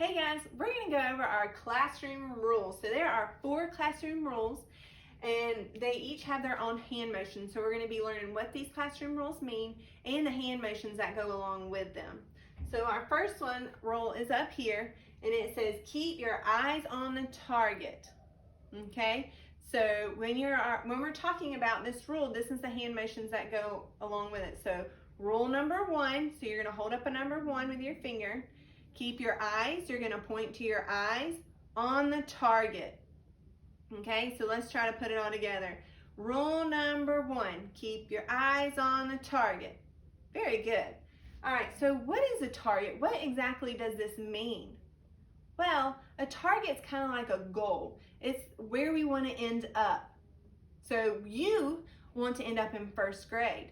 Hey guys, we're going to go over our classroom rules. So there are 4 classroom rules and they each have their own hand motions. So we're going to be learning what these classroom rules mean and the hand motions that go along with them. So our first rule is up here and it says keep your eyes on the target. Okay? So when we're talking about this rule, this is the hand motions that go along with it. So rule number 1, so you're going to hold up a number 1 with your finger. Keep your eyes, you're going to point to your eyes on the target. Okay, so let's try to put it all together. Rule number 1, keep your eyes on the target. Very good. All right, so what is a target? What exactly does this mean? Well, a target's kind of like a goal. It's where we want to end up. So you want to end up in first grade.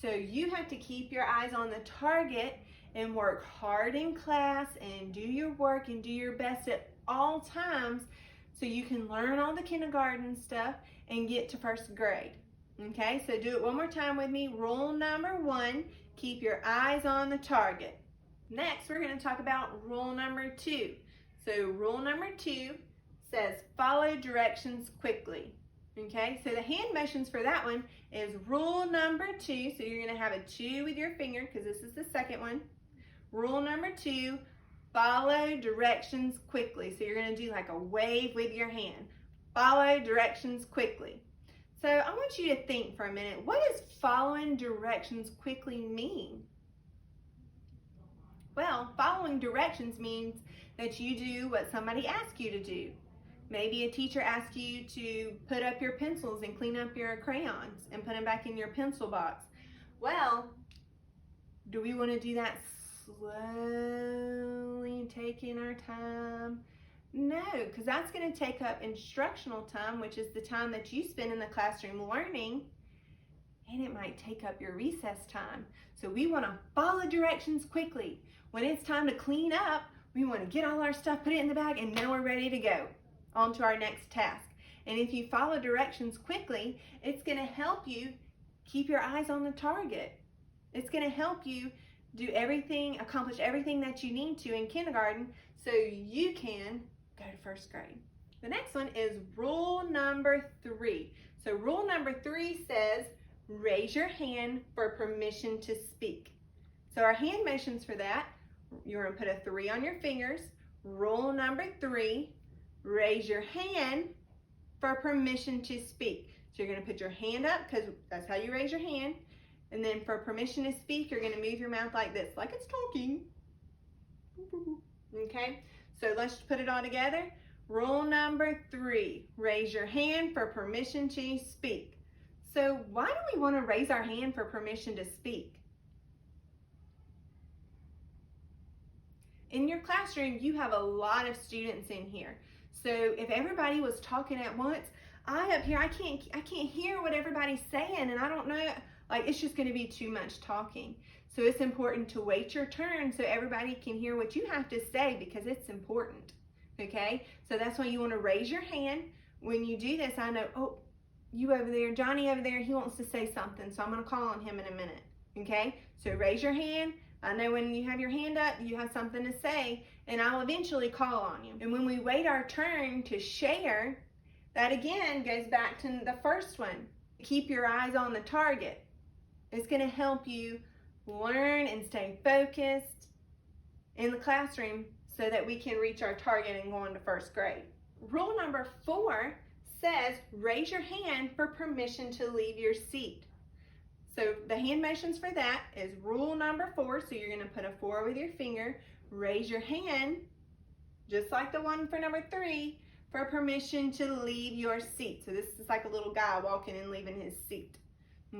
So you have to keep your eyes on the target and work hard in class and do your work and do your best at all times so you can learn all the kindergarten stuff and get to first grade. Okay, so do it one more time with me. Rule number 1, keep your eyes on the target. Next, we're going to talk about rule number 2. So rule number 2 says follow directions quickly. Okay, so the hand motions for that one is rule number 2. So you're going to have a 2 with your finger because this is the second one. Rule number 2, follow directions quickly. So you're going to do like a wave with your hand. Follow directions quickly. So I want you to think for a minute, what does following directions quickly mean? Well, following directions means that you do what somebody asks you to do. Maybe a teacher asks you to put up your pencils and clean up your crayons and put them back in your pencil box. Well, do we want to do that slowly, taking our time? No, because that's going to take up instructional time, which is the time that you spend in the classroom learning, and it might take up your recess time. So we want to follow directions quickly. When it's time to clean up, we want to get all our stuff, put it in the bag, and now we're ready to go on to our next task. And if you follow directions quickly, it's going to help you keep your eyes on the target. It's going to help you do everything, accomplish everything that you need to in kindergarten so you can go to first grade. The next one is rule number 3. So rule number 3 says, raise your hand for permission to speak. So our hand motions for that, you're going to put a 3 on your fingers. Rule number 3, raise your hand for permission to speak. So you're going to put your hand up because that's how you raise your hand. And then for permission to speak, you're going to move your mouth like this, like it's talking. Okay, so let's put it all together. Rule number 3, raise your hand for permission to speak. So why do we want to raise our hand for permission to speak? In your classroom, you have a lot of students in here. So if everybody was talking at once, up here, I can't hear what everybody's saying, and I don't know, like it's just going to be too much talking. So it's important to wait your turn so everybody can hear what you have to say because it's important. Okay, so that's why you want to raise your hand. When you do this, I know, oh, you over there, Johnny over there, he wants to say something, so I'm going to call on him in a minute. Okay, so raise your hand. I know when you have your hand up, you have something to say, and I'll eventually call on you. And when we wait our turn to share, that again goes back to the first one. Keep your eyes on the target. It's going to help you learn and stay focused in the classroom so that we can reach our target and go on to first grade. Rule number 4 says, raise your hand for permission to leave your seat. So the hand motions for that is rule number 4. So you're going to put a 4 with your finger, raise your hand, just like the one for number 3, for permission to leave your seat. So this is like a little guy walking and leaving his seat.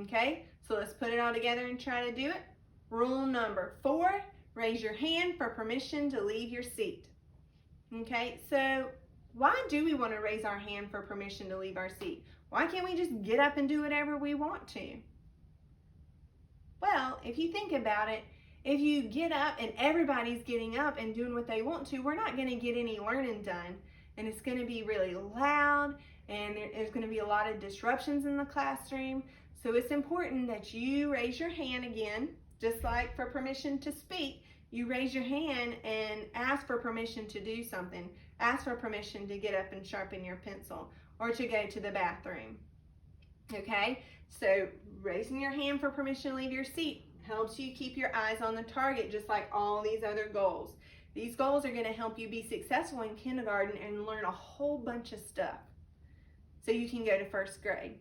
Okay, so let's put it all together and try to do it. Rule number 4, raise your hand for permission to leave your seat. Okay, so why do we want to raise our hand for permission to leave our seat? Why can't we just get up and do whatever we want to? Well, if you think about it, if you get up and everybody's getting up and doing what they want to, we're not going to get any learning done. And it's going to be really loud and there's going to be a lot of disruptions in the classroom. So it's important that you raise your hand again, just like for permission to speak. you raise your hand and ask for permission to do something. Ask for permission to get up and sharpen your pencil or to go to the bathroom. Okay, so raising your hand for permission to leave your seat helps you keep your eyes on the target, just like all these other goals. These goals are going to help you be successful in kindergarten and learn a whole bunch of stuff so you can go to first grade.